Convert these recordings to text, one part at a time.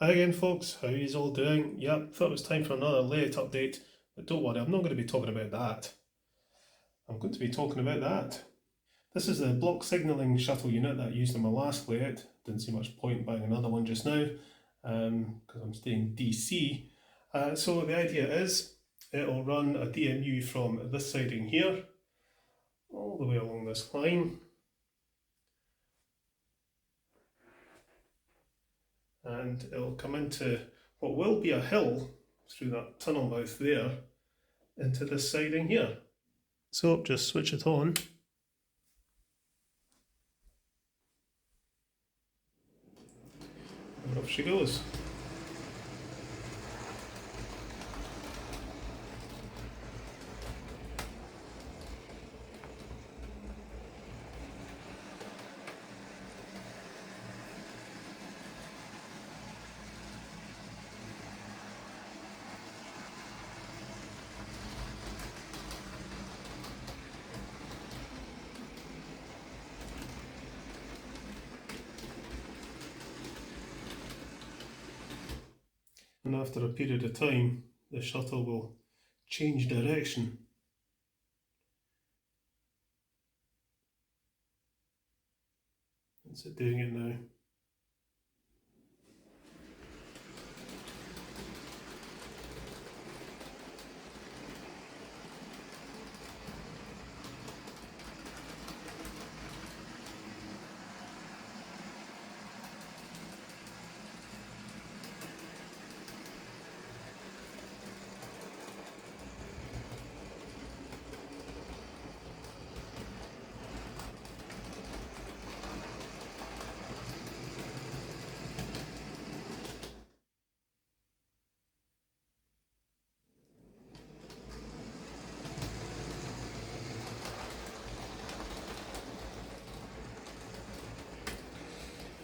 Hi again folks, how are you all doing? Yep, thought it was time for another layout update, but don't worry, I'm not going to be talking about that. I'm going to be talking about that. This is the block signalling shuttle unit that I used in my last layout. Didn't see much point buying another one just now, because I'm staying DC. So the idea is, it'll run a DMU from this siding here, all the way along this line, and it'll come into what will be a hill through that tunnel mouth there, into this siding here. So just switch it on. And off she goes. And after a period of time, the shuttle will change direction. Is it doing it now?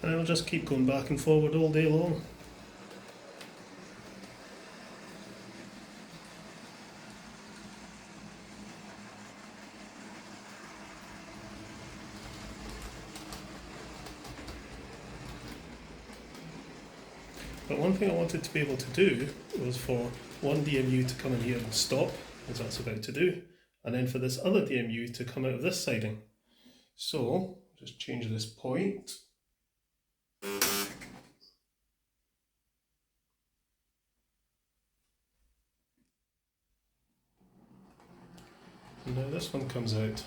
And it'll just keep going back and forward all day long. But one thing I wanted to be able to do was for one DMU to come in here and stop, as that's about to do, and then for this other DMU to come out of this siding. So, just change this point. And now this one comes out.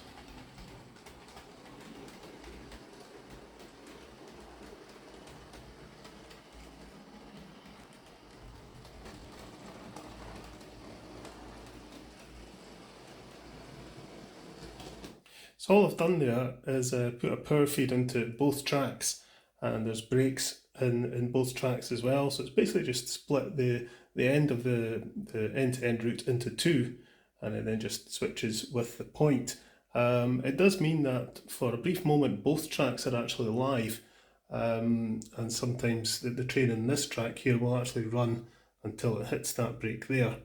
So all I've done there is put a power feed into both tracks, and there's brakes in both tracks as well. So it's basically just split the end of the end-to-end route into two, and it then just switches with the point. It does mean that for a brief moment both tracks are actually live, and sometimes the train in this track here will actually run until it hits that brake there,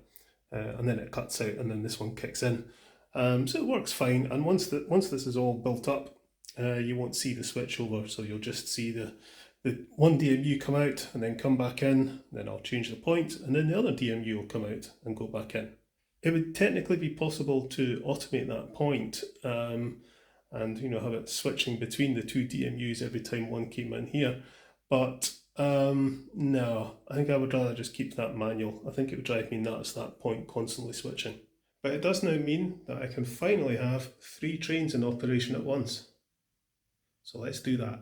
and then it cuts out, and then this one kicks in. So it works fine, and once this is all built up, you won't see the switch over, so you'll just see the one DMU come out and then come back in, then I'll change the point, and then the other DMU will come out and go back in. It would technically be possible to automate that point, and have it switching between the two DMUs every time one came in here, but no, I think I would rather just keep that manual. I think it would drive me nuts, that point constantly switching. But it does now mean that I can finally have 3 trains in operation at once. So let's do that.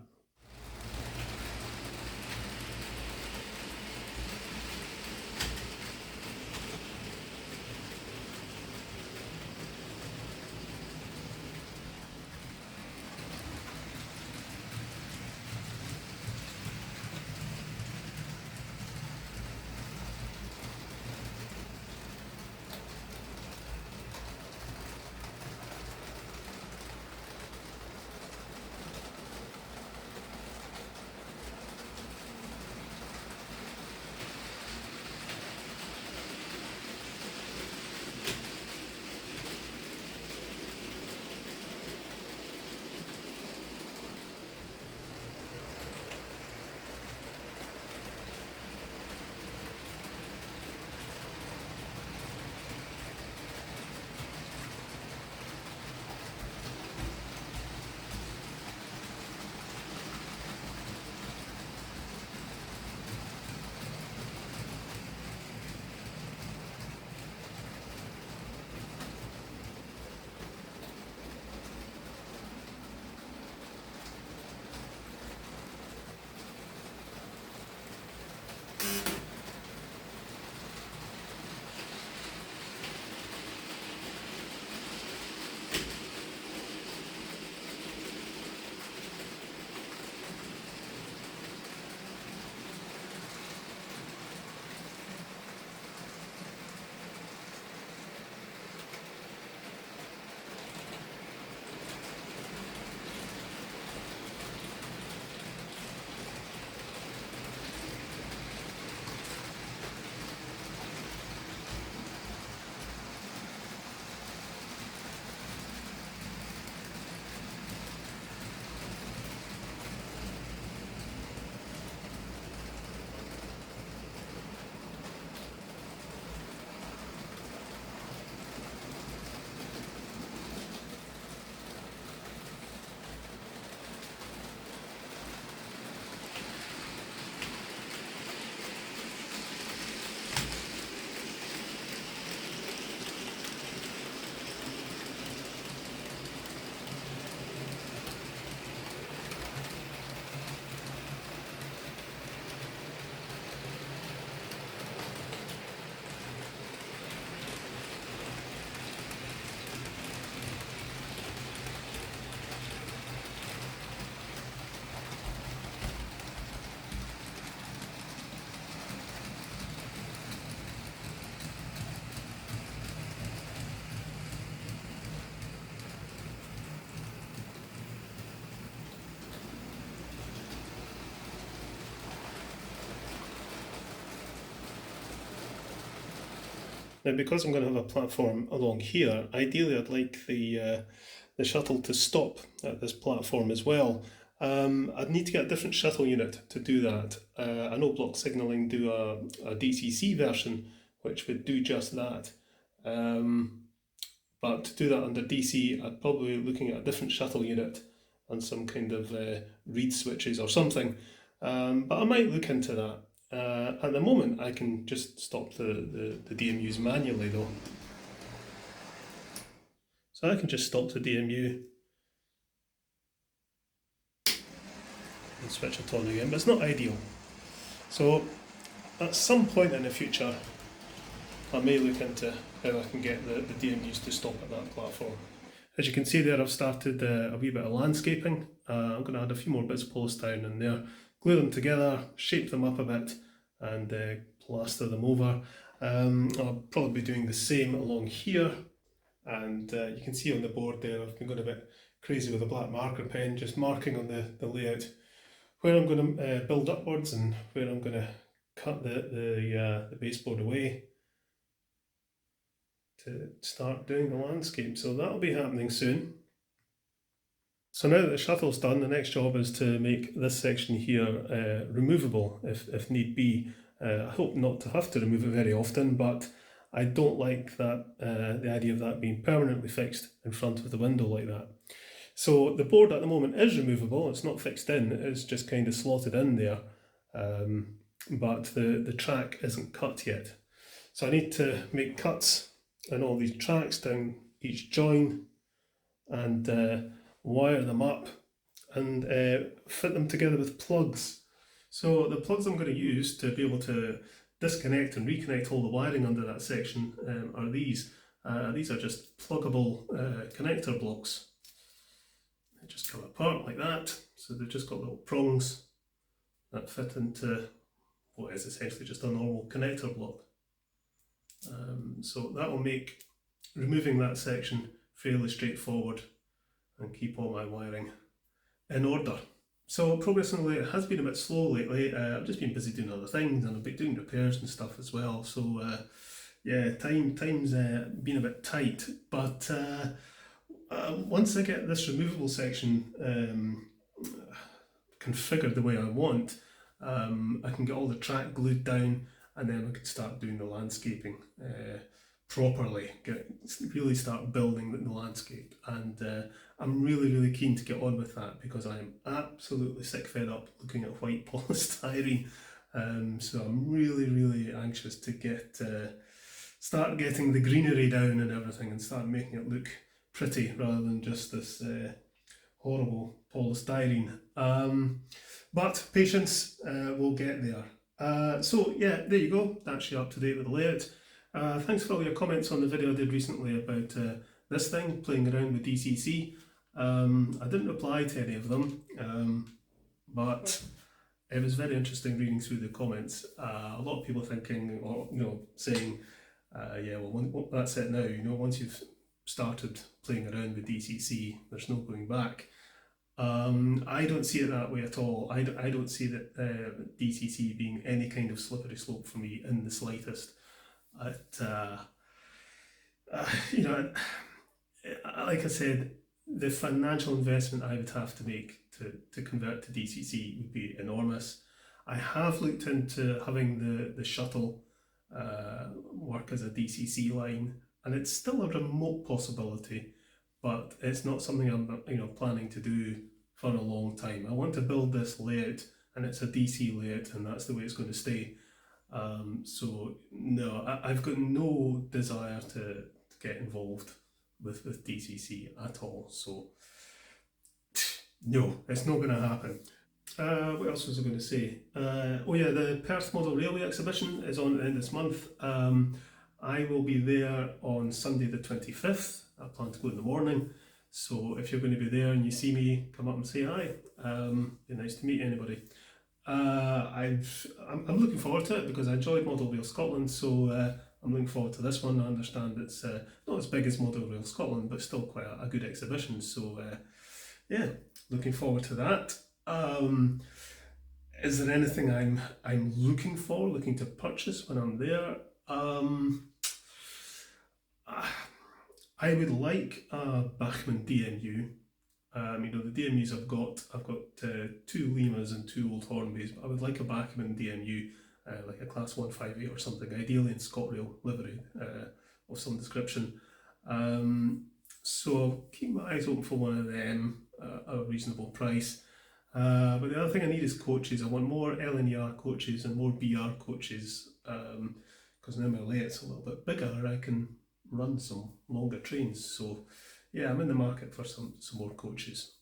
Now, because I'm going to have a platform along here, ideally I'd like the shuttle to stop at this platform as well. I'd need to get a different shuttle unit to do that. I know Block Signalling do a DCC version, which would do just that. But to do that under DC, I'd probably be looking at a different shuttle unit and some kind of read switches or something. But I might look into that. At the moment, I can just stop the DMUs manually though. So I can just stop the DMU and switch it on again, but it's not ideal. So at some point in the future, I may look into how I can get the DMUs to stop at that platform. As you can see there, I've started a wee bit of landscaping. I'm going to add a few more bits of polystyrene in there, glue them together, shape them up a bit, and plaster them over. I'll probably be doing the same along here, and you can see on the board there I've been going a bit crazy with a black marker pen, just marking on the layout where I'm going to build upwards and where I'm going to cut the baseboard away to start doing the landscape. So that'll be happening soon. So now that the shuttle's done, the next job is to make this section here removable if need be. I hope not to have to remove it very often, but I don't like that the idea of that being permanently fixed in front of the window like that. So the board at the moment is removable, it's not fixed in, it's just kind of slotted in there, but the track isn't cut yet. So I need to make cuts in all these tracks down each join and wire them up and fit them together with plugs. So the plugs I'm going to use to be able to disconnect and reconnect all the wiring under that section are these. These are just pluggable connector blocks. They just come apart like that, so they've just got little prongs that fit into what is essentially just a normal connector block. So that will make removing that section fairly straightforward and keep all my wiring in order. So progress on the layout has been a bit slow lately. I've just been busy doing other things and I've been doing repairs and stuff as well. So yeah, time's been a bit tight. But once I get this removable section configured the way I want, I can get all the track glued down, and then I could start doing the landscaping properly, really start building the landscape. And I'm really keen to get on with that because I am absolutely sick fed up looking at white polystyrene. So I'm really anxious to start getting the greenery down and everything and start making it look pretty rather than just this horrible polystyrene. But patience, we'll get there. So yeah, there you go, that's you up to date with the layout. Thanks for all your comments on the video I did recently about this thing, playing around with DCC. I didn't reply to any of them, but it was very interesting reading through the comments. A lot of people thinking, or saying, yeah, well, that's it now. Once you've started playing around with DCC, there's no going back. I don't see it that way at all. I don't see that DCC being any kind of slippery slope for me in the slightest. Like I said, the financial investment I would have to make to convert to DCC would be enormous. I have looked into having the shuttle work as a DCC line, and it's still a remote possibility, but it's not something I'm planning to do for a long time. I want to build this layout, and it's a DC layout, and that's the way it's going to stay. So no, I've got no desire to get involved with DCC at all. So no, it's not going to happen. What else was I going to say? Oh yeah, the Perth Model Railway exhibition is on at the end of this month. I will be there on Sunday the 25th. I plan to go in the morning. So if you're going to be there and you see me, come up and say hi. Be nice to meet anybody. I'm looking forward to it because I enjoyed Model Rail Scotland, so I'm looking forward to this one. I understand it's not as big as Model Rail Scotland, but still quite a good exhibition. So yeah, looking forward to that. Is there anything I'm looking to purchase when I'm there? I would like a Bachmann DMU. The DMUs I've got 2 Limas and 2 Old Hornbys, but I would like a Bachmann DMU, like a Class 158 or something, ideally in ScotRail livery of some description. So I'll keep my eyes open for one of them at a reasonable price. But the other thing I need is coaches. I want more LNER coaches and more BR coaches, because now my layout's a little bit bigger, I can run some longer trains. So yeah, I'm in the market for some more coaches.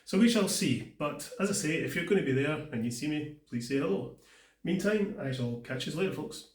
So we shall see. But as I say, if you're going to be there and you see me, please say hello. Meantime, I shall catch you later, folks.